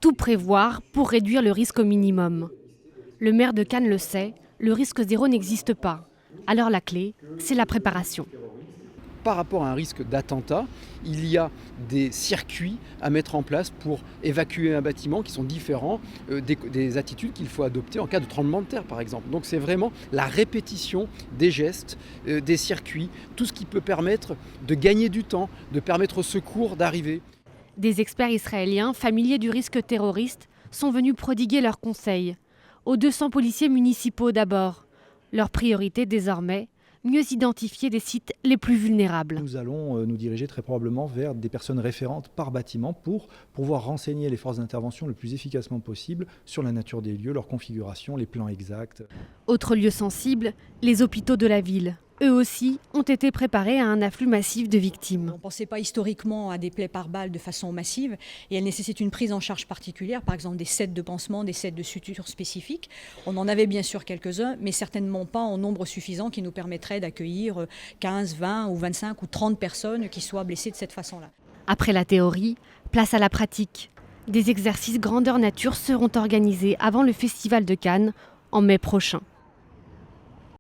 tout prévoir pour réduire le risque au minimum. Le maire de Cannes le sait, le risque zéro n'existe pas. Alors la clé, c'est la préparation. Par rapport à un risque d'attentat, il y a des circuits à mettre en place pour évacuer un bâtiment qui sont différents des attitudes qu'il faut adopter en cas de tremblement de terre, par exemple. Donc c'est vraiment la répétition des gestes, des circuits, tout ce qui peut permettre de gagner du temps, de permettre au secours d'arriver. Des experts israéliens, familiers du risque terroriste, sont venus prodiguer leurs conseils. Aux 200 policiers municipaux d'abord. Leur priorité désormais, mieux identifier les sites les plus vulnérables. Nous allons nous diriger très probablement vers des personnes référentes par bâtiment pour pouvoir renseigner les forces d'intervention le plus efficacement possible sur la nature des lieux, leur configuration, les plans exacts. Autre lieu sensible, les hôpitaux de la ville. Eux aussi ont été préparés à un afflux massif de victimes. On ne pensait pas historiquement à des plaies par balle de façon massive et elles nécessitent une prise en charge particulière, par exemple des sets de pansements, des sets de sutures spécifiques. On en avait bien sûr quelques-uns, mais certainement pas en nombre suffisant qui nous permettrait d'accueillir 15, 20 ou 25 ou 30 personnes qui soient blessées de cette façon-là. Après la théorie, place à la pratique. Des exercices grandeur nature seront organisés avant le Festival de Cannes en mai prochain.